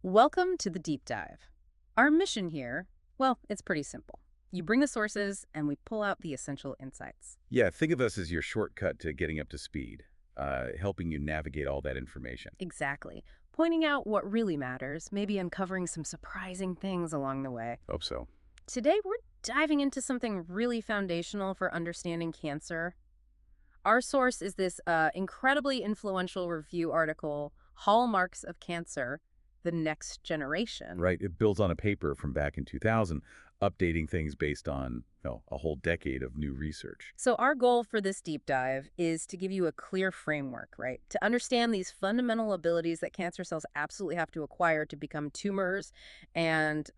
Welcome to the deep dive. Our mission here, well, it's pretty simple. You bring the sources and we pull out the essential insights. Yeah, think of us as your shortcut to getting up to speed, helping you navigate all that information. Exactly. Pointing out what really matters, maybe uncovering some surprising things along the way. Hope so. Today, we're diving into something really foundational for understanding cancer. Our source is this incredibly influential review article, Hallmarks of Cancer, the Next Generation. Right, it builds on a paper from back in 2000, updating things based on a whole decade of new research. So our goal for this deep dive is to give you a clear framework, right? To understand these fundamental abilities that cancer cells absolutely have to acquire to become tumors and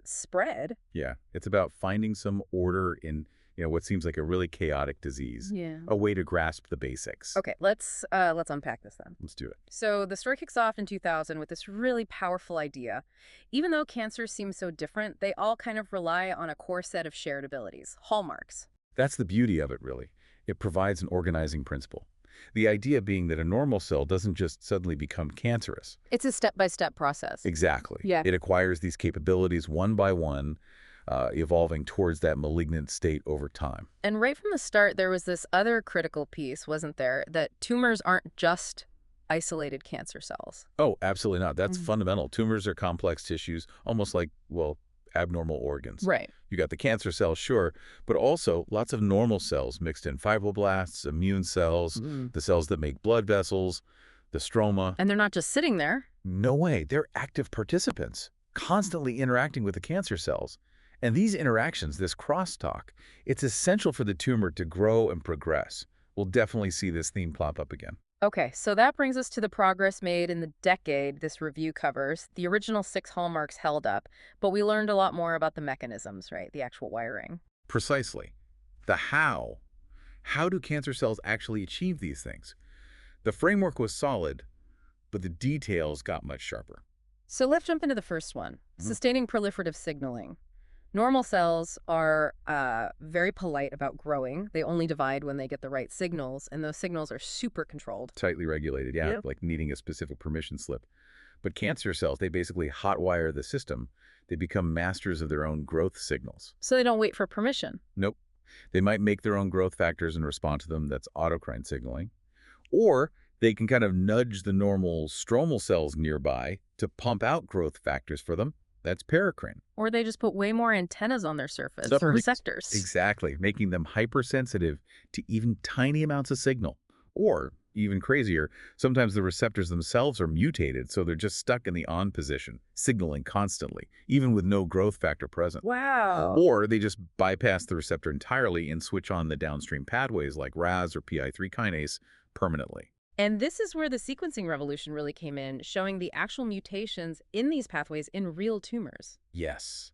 spread. Yeah, it's about finding some order in what seems like a really chaotic disease, Yeah. a way to grasp the basics. Okay, let's unpack this then. Let's do it. So the story kicks off in 2000 with this really powerful idea. Even though cancers seem so different, they all kind of rely on a core set of shared abilities, hallmarks. That's the beauty of it, really. It provides an organizing principle. The idea being that a normal cell doesn't just suddenly become cancerous. It's a step-by-step process. Exactly. Yeah. It acquires these capabilities one by one, evolving towards that malignant state over time. And right from the start, there was this other critical piece, wasn't there? That tumors aren't just isolated cancer cells. Oh, absolutely not. That's Mhm. fundamental. Tumors are complex tissues, almost like, abnormal organs. Right. You got the cancer cells, sure, but also lots of normal cells mixed in fibroblasts, immune cells, the cells that make blood vessels, the stroma. And they're not just sitting there. No way. They're active participants, constantly interacting with the cancer cells. And these interactions, this crosstalk, it's essential for the tumor to grow and progress. We'll definitely see this theme pop up again. Okay, so that brings us to the progress made in the decade this review covers. The original 6 hallmarks held up, but we learned a lot more about the mechanisms, right? The actual wiring. Precisely. The how. How do cancer cells actually achieve these things? The framework was solid, but the details got much sharper. So let's jump into the first one, sustaining proliferative signaling. Normal cells are very polite about growing. They only divide when they get the right signals, and those signals are super controlled. Tightly regulated, yeah, Yep. like needing a specific permission slip. But cancer cells, they basically hotwire the system. They become masters of their own growth signals. So they don't wait for permission. Nope. They might make their own growth factors and respond to them. That's autocrine signaling. Or they can kind of nudge the normal stromal cells nearby to pump out growth factors for them. That's paracrine. Or they just put way more antennas on their surface, or receptors. Exactly, making them hypersensitive to even tiny amounts of signal. Or, even crazier, sometimes the receptors themselves are mutated, so they're just stuck in the on position, signaling constantly, even with no growth factor present. Wow. Or they just bypass the receptor entirely and switch on the downstream pathways like RAS or PI3 kinase permanently. And this is where the sequencing revolution really came in, showing the actual mutations in these pathways in real tumors. Yes,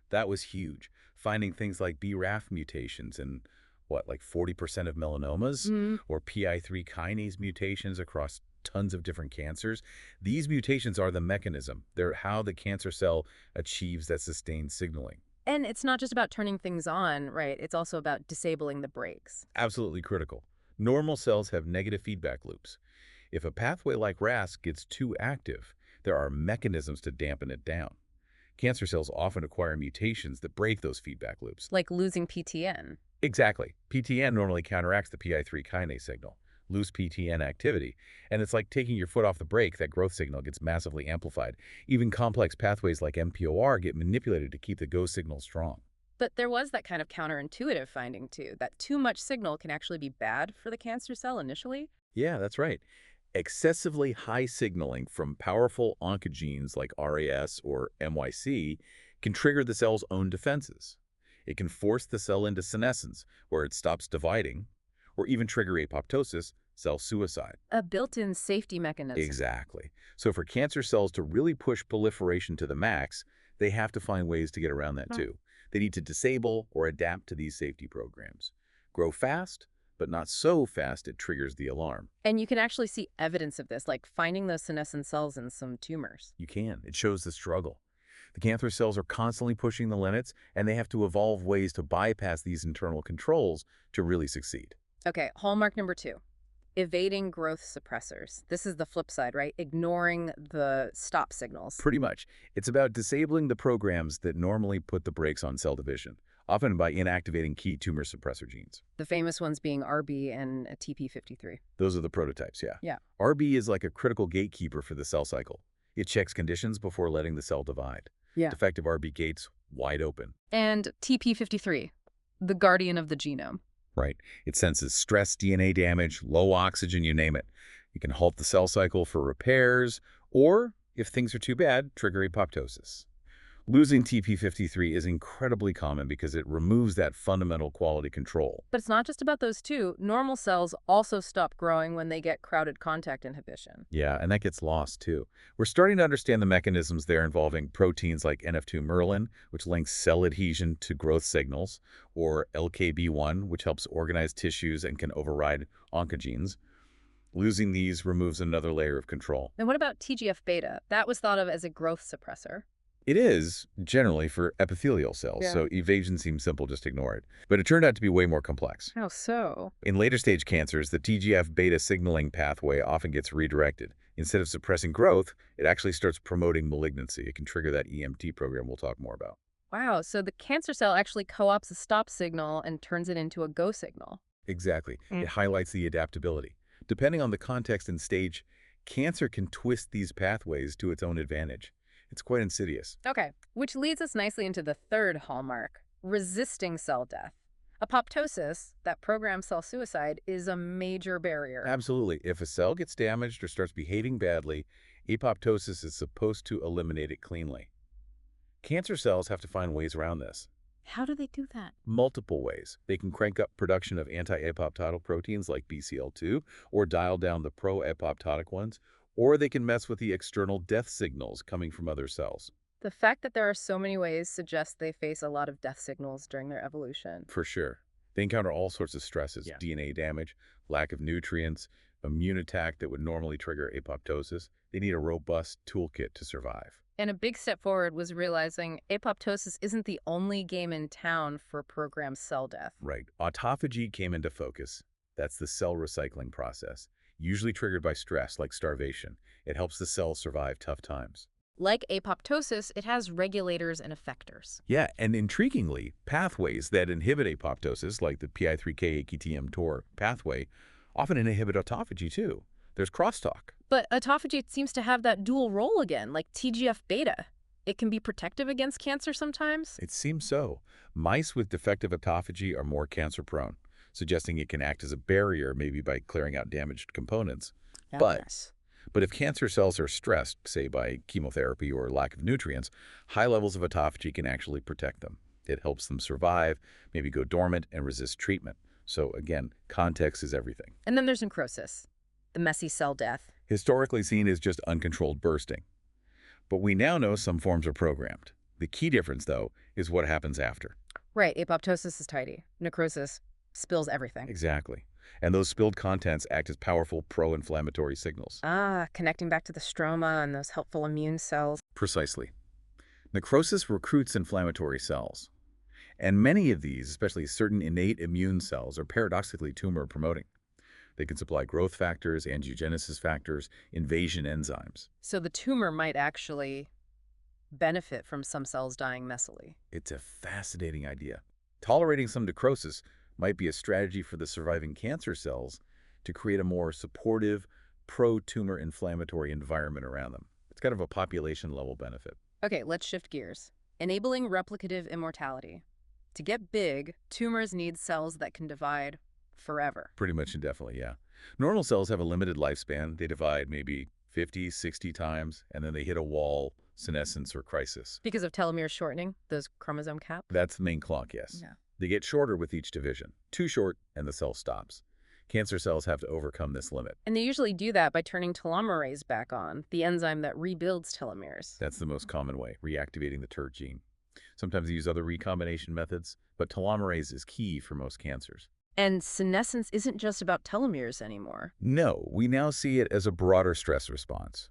that was huge. Finding things like BRAF mutations in, like 40% of melanomas, or PI3 kinase mutations across tons of different cancers. These mutations are the mechanism. They're how the cancer cell achieves that sustained signaling. And it's not just about turning things on, right? It's also about disabling the brakes. Absolutely critical. Normal cells have negative feedback loops. If a pathway like RAS gets too active, there are mechanisms to dampen it down. Cancer cells often acquire mutations that break those feedback loops. Like losing PTN. Exactly. PTN normally counteracts the PI3 kinase signal, loose PTN activity, and it's like taking your foot off the brake. That growth signal gets massively amplified. Even complex pathways like MPOR get manipulated to keep the go signal strong. But there was that kind of counterintuitive finding, too, that too much signal can actually be bad for the cancer cell initially. Yeah, that's right. Excessively high signaling from powerful oncogenes like RAS or MYC can trigger the cell's own defenses. It can force the cell into senescence, where it stops dividing, or even trigger apoptosis, cell suicide. A built-in safety mechanism. Exactly. So for cancer cells to really push proliferation to the max, they have to find ways to get around that too. They need to disable or adapt to these safety programs. Grow fast, but not so fast it triggers the alarm. And you can actually see evidence of this, like finding those senescent cells in some tumors. You can. It shows the struggle. The cancer cells are constantly pushing the limits, and they have to evolve ways to bypass these internal controls to really succeed. Okay, hallmark number 2. Evading growth suppressors. This is the flip side, right? Ignoring the stop signals. Pretty much. It's about disabling the programs that normally put the brakes on cell division, often by inactivating key tumor suppressor genes. The famous ones being RB and TP53. Those are the prototypes, yeah. Yeah. RB is like a critical gatekeeper for the cell cycle. It checks conditions before letting the cell divide. Yeah. Defective RB gates wide open. And TP53, the guardian of the genome. Right. It senses stress, DNA damage, low oxygen, you name it. It can halt the cell cycle for repairs, or, if things are too bad, trigger apoptosis. Losing TP53 is incredibly common because it removes that fundamental quality control. But it's not just about those two. Normal cells also stop growing when they get crowded contact inhibition. Yeah, and that gets lost too. We're starting to understand the mechanisms there involving proteins like NF2-merlin, which links cell adhesion to growth signals, or LKB1, which helps organize tissues and can override oncogenes. Losing these removes another layer of control. And what about TGF-beta? That was thought of as a growth suppressor. It is, generally, for epithelial cells, Yeah. so evasion seems simple, just ignore it. But it turned out to be way more complex. How so? In later stage cancers, the TGF-beta signaling pathway often gets redirected. Instead of suppressing growth, it actually starts promoting malignancy. It can trigger that EMT program we'll talk more about. Wow, so the cancer cell actually co-opts a stop signal and turns it into a go signal. Exactly. It highlights the adaptability. Depending on the context and stage, cancer can twist these pathways to its own advantage. It's quite insidious. Okay, which leads us nicely into the third hallmark, resisting cell death. Apoptosis, that programmed cell suicide, is a major barrier. Absolutely. If a cell gets damaged or starts behaving badly, apoptosis is supposed to eliminate it cleanly. Cancer cells have to find ways around this. How do they do that? Multiple ways. They can crank up production of anti-apoptotic proteins like BCL2 or dial down the pro-apoptotic ones, or they can mess with the external death signals coming from other cells. The fact that there are so many ways suggests they face a lot of death signals during their evolution. For sure. They encounter all sorts of stresses, Yeah. DNA damage, lack of nutrients, immune attack that would normally trigger apoptosis. They need a robust toolkit to survive. And a big step forward was realizing apoptosis isn't the only game in town for programmed cell death. Right. Autophagy came into focus. That's the cell recycling process, usually triggered by stress like starvation. It helps the cell survive tough times. Like apoptosis, it has regulators and effectors. Yeah, and intriguingly, pathways that inhibit apoptosis, like the PI3K-AKT-mTOR pathway, often inhibit autophagy too. There's crosstalk. But autophagy seems to have that dual role again, like TGF-beta. It can be protective against cancer sometimes. It seems so. Mice with defective autophagy are more cancer-prone, suggesting it can act as a barrier, maybe by clearing out damaged components. But if cancer cells are stressed, say by chemotherapy or lack of nutrients, high levels of autophagy can actually protect them. It helps them survive, maybe go dormant, and resist treatment. So again, context is everything. And then there's necrosis, the messy cell death. Historically seen as just uncontrolled bursting. But we now know some forms are programmed. The key difference, though, is what happens after. Right, apoptosis is tidy. Necrosis spills everything. Exactly. And those spilled contents act as powerful pro-inflammatory signals. Ah, connecting back to the stroma and those helpful immune cells. Precisely. Necrosis recruits inflammatory cells. And many of these, especially certain innate immune cells, are paradoxically tumor-promoting. They can supply growth factors, angiogenesis factors, invasion enzymes. So the tumor might actually benefit from some cells dying messily. It's a fascinating idea. Tolerating some necrosis might be a strategy for the surviving cancer cells to create a more supportive, pro-tumor inflammatory environment around them. It's kind of a population-level benefit. Okay, let's shift gears. Enabling replicative immortality. To get big, tumors need cells that can divide forever. Pretty much indefinitely, yeah. Normal cells have a limited lifespan. They divide maybe 50, 60 times, and then they hit a wall, senescence, or crisis. Because of telomere shortening, those chromosome caps? That's the main clock, yes. Yeah. They get shorter with each division. Too short, and the cell stops. Cancer cells have to overcome this limit. And they usually do that by turning telomerase back on, the enzyme that rebuilds telomeres. That's the most common way, reactivating the TERT gene. Sometimes they use other recombination methods, but telomerase is key for most cancers. And senescence isn't just about telomeres anymore. No, we now see it as a broader stress response.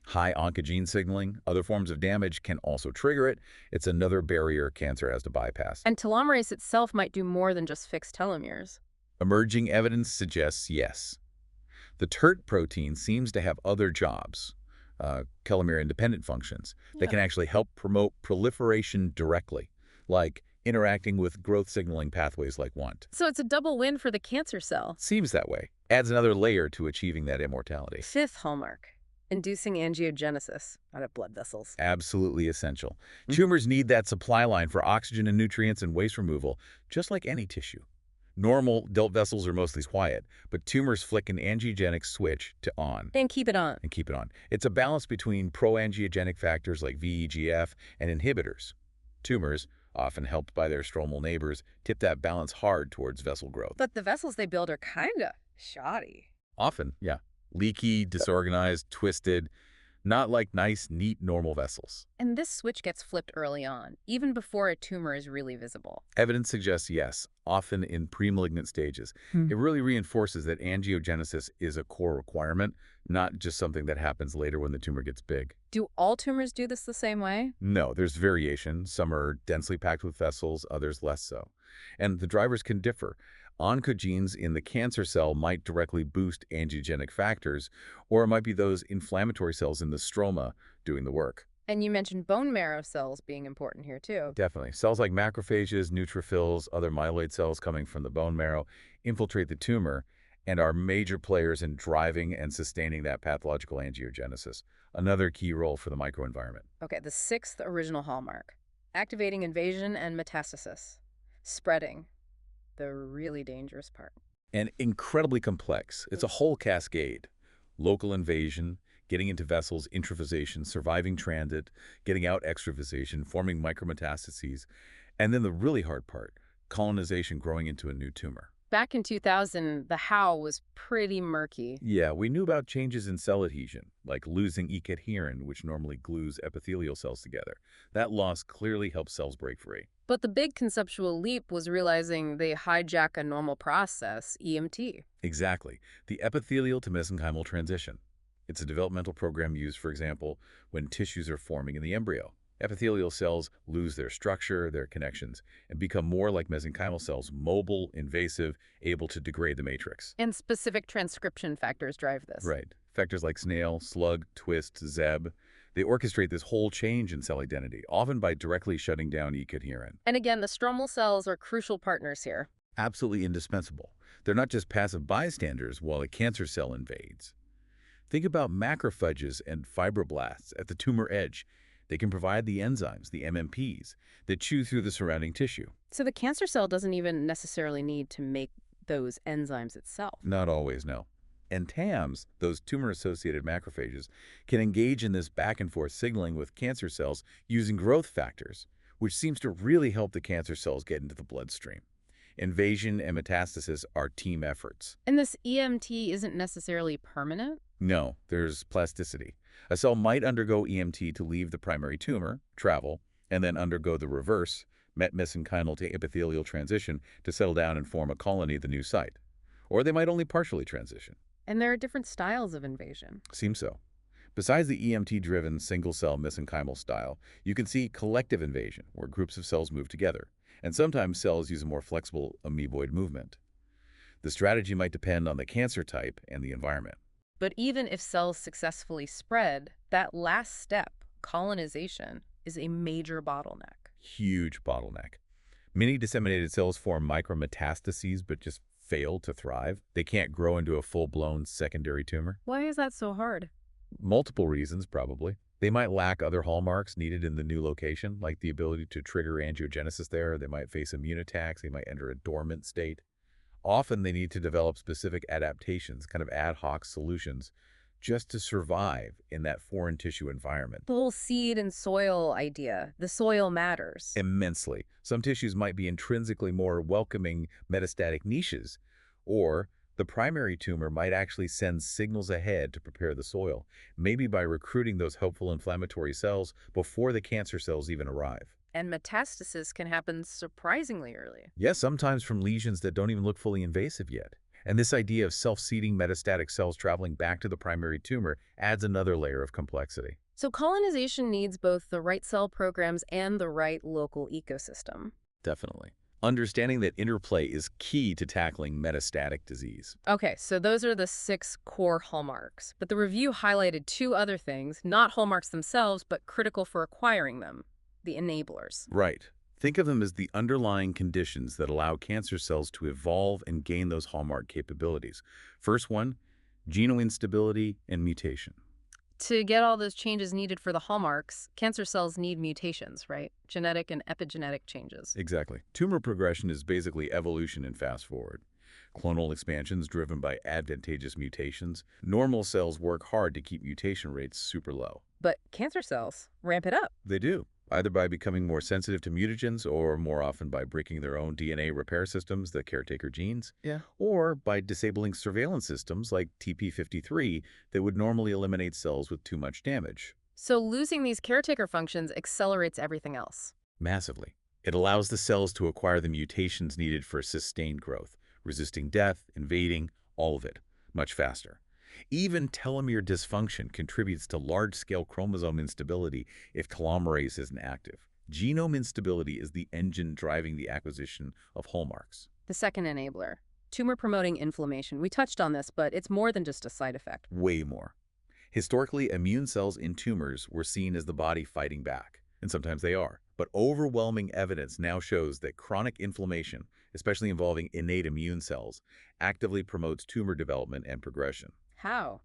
High oncogene signaling, other forms of damage can also trigger it. It's another barrier cancer has to bypass. And telomerase itself might do more than just fix telomeres. Emerging evidence suggests yes. The TERT protein seems to have other jobs, telomere-independent functions, that Yeah. can actually help promote proliferation directly, like interacting with growth signaling pathways like WNT. So it's a double win for the cancer cell. Seems that way. Adds another layer to achieving that immortality. Fifth hallmark, inducing angiogenesis out of blood vessels. Absolutely essential. Mm. Tumors need that supply line for oxygen and nutrients and waste removal, just like any tissue. Normal adult vessels are mostly quiet, but tumors flick an angiogenic switch to on And keep it on. and keep it on. It's a balance between pro-angiogenic factors like VEGF and inhibitors. Tumors, often helped by their stromal neighbors, tip that balance hard towards vessel growth. But the vessels they build are kinda shoddy. Often, yeah, leaky, disorganized, twisted, not like nice, neat, normal vessels. And this switch gets flipped early on, even before a tumor is really visible. Evidence suggests yes, often in premalignant stages. It really reinforces that angiogenesis is a core requirement, not just something that happens later when the tumor gets big. Do all tumors do this the same way? No, there's variation. Some are densely packed with vessels, others less so. And the drivers can differ. Oncogenes in the cancer cell might directly boost angiogenic factors, or it might be those inflammatory cells in the stroma doing the work. And you mentioned bone marrow cells being important here too. Definitely. Cells like macrophages, neutrophils, other myeloid cells coming from the bone marrow infiltrate the tumor and are major players in driving and sustaining that pathological angiogenesis, another key role for the microenvironment. Okay, the sixth original hallmark, activating invasion and metastasis, spreading, the really dangerous part. And incredibly complex. It's a whole cascade. Local invasion, getting into vessels, intravasation, surviving transit, getting out extravasation, forming micrometastases, and then the really hard part, colonization growing into a new tumor. Back in 2000, the how was pretty murky. Yeah, we knew about changes in cell adhesion, like losing E-cadherin, which normally glues epithelial cells together. That loss clearly helps cells break free. But the big conceptual leap was realizing they hijack a normal process, EMT. Exactly. The epithelial to mesenchymal transition. It's a developmental program used, for example, when tissues are forming in the embryo. Epithelial cells lose their structure, their connections, and become more like mesenchymal cells, mobile, invasive, able to degrade the matrix. And specific transcription factors drive this. Right. Factors like snail, slug, twist, zeb, they orchestrate this whole change in cell identity, often by directly shutting down E-cadherin. And again, the stromal cells are crucial partners here. Absolutely indispensable. They're not just passive bystanders while a cancer cell invades. Think about macrophages and fibroblasts at the tumor edge. They can provide the enzymes, the MMPs, that chew through the surrounding tissue. So the cancer cell doesn't even necessarily need to make those enzymes itself. Not always, no. And TAMs, those tumor-associated macrophages, can engage in this back-and-forth signaling with cancer cells using growth factors, which seems to really help the cancer cells get into the bloodstream. Invasion and metastasis are team efforts. And this EMT isn't necessarily permanent? No, there's plasticity. A cell might undergo EMT to leave the primary tumor, travel, and then undergo the reverse, met-mesenchymal to epithelial transition to settle down and form a colony at the new site. Or they might only partially transition. And there are different styles of invasion. Seems so. Besides the EMT-driven single-cell mesenchymal style, you can see collective invasion, where groups of cells move together, and sometimes cells use a more flexible amoeboid movement. The strategy might depend on the cancer type and the environment. But even if cells successfully spread, that last step, colonization, is a major bottleneck. Huge bottleneck. Many disseminated cells form micrometastases but just fail to thrive. They can't grow into a full-blown secondary tumor. Why is that so hard? Multiple reasons, probably. They might lack other hallmarks needed in the new location, like the ability to trigger angiogenesis there. They might face immune attacks. They might enter a dormant state. Often they need to develop specific adaptations, kind of ad hoc solutions, just to survive in that foreign tissue environment. The whole seed and soil idea, the soil matters. Immensely. Some tissues might be intrinsically more welcoming metastatic niches, or the primary tumor might actually send signals ahead to prepare the soil, maybe by recruiting those helpful inflammatory cells before the cancer cells even arrive. And metastasis can happen surprisingly early. Yes, sometimes from lesions that don't even look fully invasive yet. And this idea of self-seeding metastatic cells traveling back to the primary tumor adds another layer of complexity. So colonization needs both the right cell programs and the right local ecosystem. Definitely. Understanding that interplay is key to tackling metastatic disease. Okay, so those are the 6 core hallmarks. But the review highlighted 2 other things, not hallmarks themselves, but critical for acquiring them, the enablers. Right. Think of them as the underlying conditions that allow cancer cells to evolve and gain those hallmark capabilities. First one, genome instability and mutation. To get all those changes needed for the hallmarks, cancer cells need mutations, right? Genetic and epigenetic changes. Exactly. Tumor progression is basically evolution in fast forward. Clonal expansions driven by advantageous mutations. Normal cells work hard to keep mutation rates super low. But cancer cells ramp it up. They do, either by becoming more sensitive to mutagens or more often by breaking their own DNA repair systems, the caretaker genes, or by disabling surveillance systems like TP53 that would normally eliminate cells with too much damage. So losing these caretaker functions accelerates everything else. Massively. It allows the cells to acquire the mutations needed for sustained growth, resisting death, invading, all of it, much faster. Even telomere dysfunction contributes to large-scale chromosome instability if telomerase isn't active. Genome instability is the engine driving the acquisition of hallmarks. The second enabler, tumor-promoting inflammation. We touched on this, but it's more than just a side effect. Way more. Historically, immune cells in tumors were seen as the body fighting back, and sometimes they are. But overwhelming evidence now shows that chronic inflammation, especially involving innate immune cells, actively promotes tumor development and progression. How?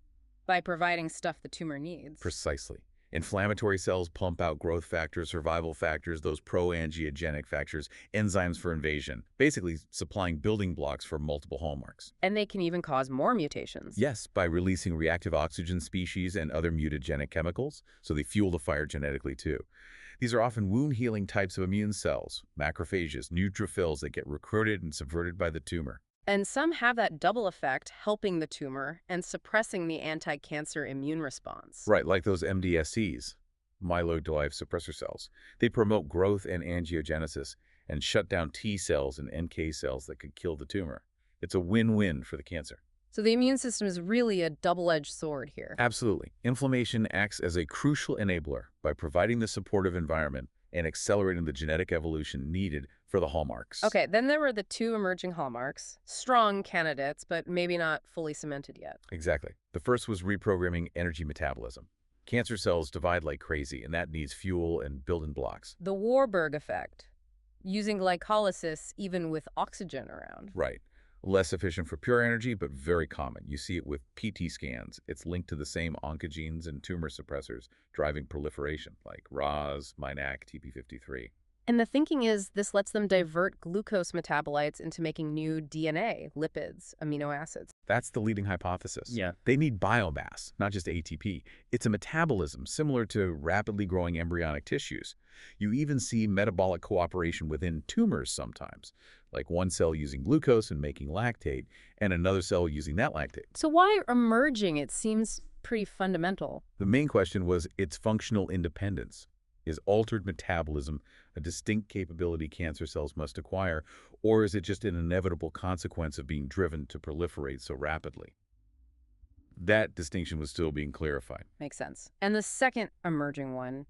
By providing stuff the tumor needs. Precisely. Inflammatory cells pump out growth factors, survival factors, those pro-angiogenic factors, enzymes for invasion, basically supplying building blocks for multiple hallmarks. And they can even cause more mutations. Yes, by releasing reactive oxygen species and other mutagenic chemicals, so they fuel the fire genetically too. These are often wound-healing types of immune cells, macrophages, neutrophils that get recruited and subverted by the tumor. And some have that double effect, helping the tumor and suppressing the anti-cancer immune response. Right, like those MDSCs, myeloid-derived suppressor cells. They promote growth and angiogenesis and shut down T cells and NK cells that could kill the tumor. It's a win-win for the cancer. So the immune system is really a double-edged sword here. Absolutely. Inflammation acts as a crucial enabler by providing the supportive environment and accelerating the genetic evolution needed for the hallmarks. Okay, then there were the 2 emerging hallmarks, strong candidates, but maybe not fully cemented yet. Exactly. The first was reprogramming energy metabolism. Cancer cells divide like crazy, and that needs fuel and building blocks. The Warburg effect, using glycolysis even with oxygen around. Right. Less efficient for pure energy, but very common. You see it with PT scans. It's linked to the same oncogenes and tumor suppressors driving proliferation, like ROS, MINAC, TP53. And the thinking is this lets them divert glucose metabolites into making new DNA, lipids, amino acids. That's the leading hypothesis. Yeah. They need biomass, not just ATP. It's a metabolism similar to rapidly growing embryonic tissues. You even see metabolic cooperation within tumors sometimes, like one cell using glucose and making lactate, and another cell using that lactate. So why emerging? It seems pretty fundamental. The main question was its functional independence. Is altered metabolism a distinct capability cancer cells must acquire, or is it just an inevitable consequence of being driven to proliferate so rapidly? That distinction was still being clarified. Makes sense. And the second emerging one,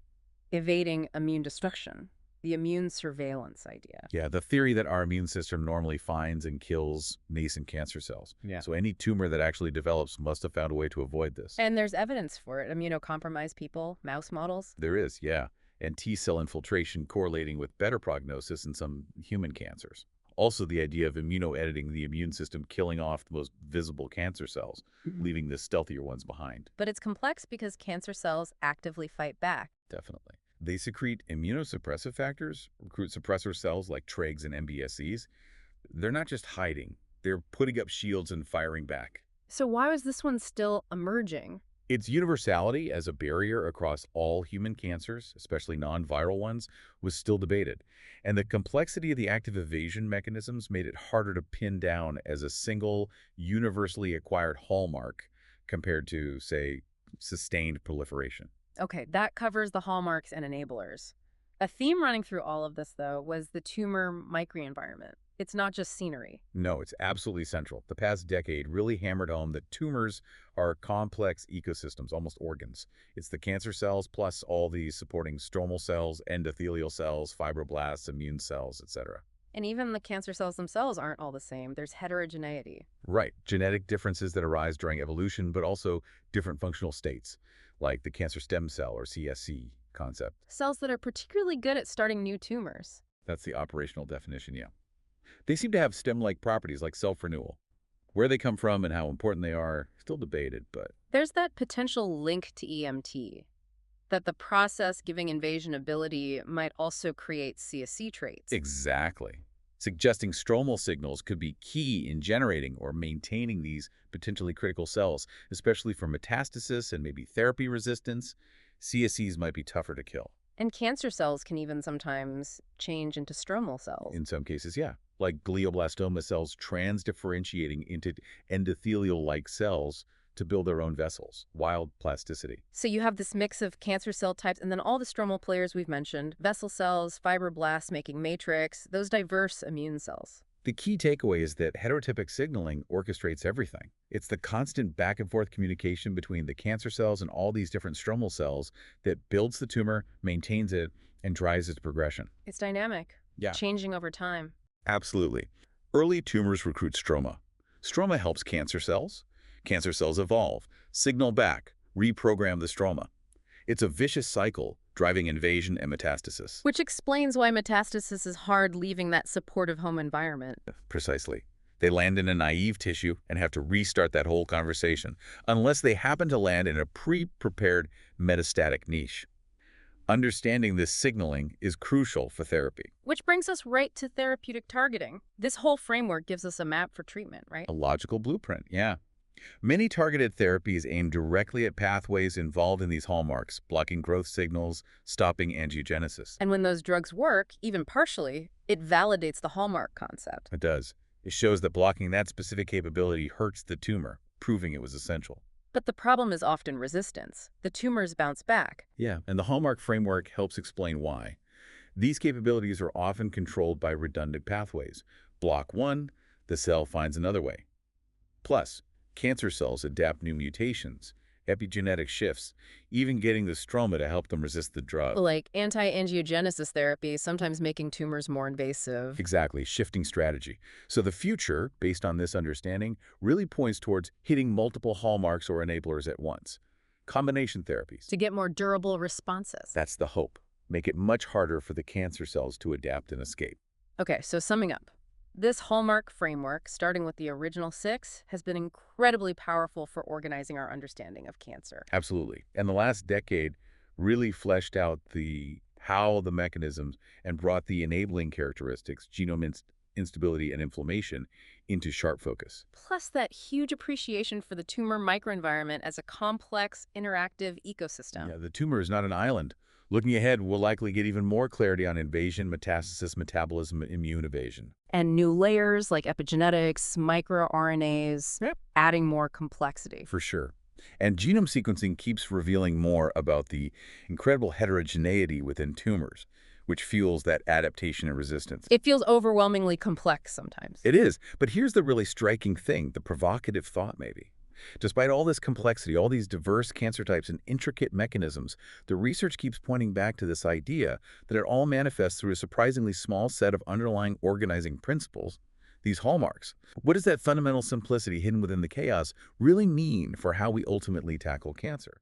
evading immune destruction, the immune surveillance idea. Yeah, the theory that our immune system normally finds and kills nascent cancer cells. So any tumor that actually develops must have found a way to avoid this. And there's evidence for it. Immunocompromised people, mouse models. There is, yeah. And T-cell infiltration correlating with better prognosis in some human cancers. Also, the idea of immunoediting the immune system killing off the most visible cancer cells, leaving the stealthier ones behind. But it's complex because cancer cells actively fight back. Definitely. They secrete immunosuppressive factors, recruit suppressor cells like TREGs and MBSCs. They're not just hiding. They're putting up shields and firing back. So why was this one still emerging? Its universality as a barrier across all human cancers, especially non-viral ones, was still debated. And the complexity of the active evasion mechanisms made it harder to pin down as a single, universally acquired hallmark compared to, say, sustained proliferation. Okay, that covers the hallmarks and enablers. A theme running through all of this, though, was the tumor microenvironment. It's not just scenery. No, it's absolutely central. The past decade really hammered home that tumors are complex ecosystems, almost organs. It's the cancer cells plus all the supporting stromal cells, endothelial cells, fibroblasts, immune cells, etc. And even the cancer cells themselves aren't all the same. There's heterogeneity. Right, genetic differences that arise during evolution, but also different functional states, like the cancer stem cell or CSC concept. Cells that are particularly good at starting new tumors. That's the operational definition, yeah. They seem to have stem-like properties like self-renewal. Where they come from and how important they are, still debated, but There's that potential link to EMT, that the process giving invasion ability might also create CSC traits. exactly. Suggesting stromal signals could be key in generating or maintaining these potentially critical cells, especially for metastasis and maybe therapy resistance. CSCs might be tougher to kill. And cancer cells can even sometimes change into stromal cells. In some cases, yeah. Like glioblastoma cells transdifferentiating into endothelial-like cells to build their own vessels. Wild plasticity. So you have this mix of cancer cell types and then all the stromal players we've mentioned, vessel cells, fibroblasts making matrix, those diverse immune cells. The key takeaway is that heterotypic signaling orchestrates everything. It's the constant back-and-forth communication between the cancer cells and all these different stromal cells that builds the tumor, maintains it, and drives its progression. It's dynamic, Yeah. changing over time. Absolutely. Early tumors recruit stroma. Stroma helps cancer cells. Cancer cells evolve, signal back, reprogram the stroma. It's a vicious cycle, driving invasion and metastasis. Which explains why metastasis is hard leaving that supportive home environment. Precisely. They land in a naive tissue and have to restart that whole conversation, unless they happen to land in a pre-prepared metastatic niche. Understanding this signaling is crucial for therapy. Which brings us right to therapeutic targeting. This whole framework gives us a map for treatment, right? A logical blueprint, yeah. Many targeted therapies aim directly at pathways involved in these hallmarks, blocking growth signals, stopping angiogenesis. And when those drugs work, even partially, it validates the hallmark concept. It does. It shows that blocking that specific capability hurts the tumor, proving it was essential. But the problem is often resistance. The tumors bounce back. Yeah, and the hallmark framework helps explain why. These capabilities are often controlled by redundant pathways. Block one, the cell finds another way. Plus, cancer cells adapt new mutations, epigenetic shifts, even getting the stroma to help them resist the drug. Like anti-angiogenesis therapy, sometimes making tumors more invasive. Exactly, shifting strategy. So the future, based on this understanding, really points towards hitting multiple hallmarks or enablers at once. Combination therapies. To get more durable responses. That's the hope. Make it much harder for the cancer cells to adapt and escape. Okay, so summing up. This hallmark framework, starting with the original 6, has been incredibly powerful for organizing our understanding of cancer. Absolutely. And the last decade really fleshed out how the mechanisms and brought the enabling characteristics, genome instability and inflammation, into sharp focus. Plus that huge appreciation for the tumor microenvironment as a complex, interactive ecosystem. Yeah, the tumor is not an island. Looking ahead, we'll likely get even more clarity on invasion, metastasis, metabolism, immune evasion. And new layers like epigenetics, microRNAs, Yep. adding more complexity. For sure. And genome sequencing keeps revealing more about the incredible heterogeneity within tumors, which fuels that adaptation and resistance. It feels overwhelmingly complex sometimes. It is, but here's the really striking thing, the provocative thought maybe. Despite all this complexity, all these diverse cancer types and intricate mechanisms, the research keeps pointing back to this idea that it all manifests through a surprisingly small set of underlying organizing principles, these hallmarks. What does that fundamental simplicity hidden within the chaos really mean for how we ultimately tackle cancer?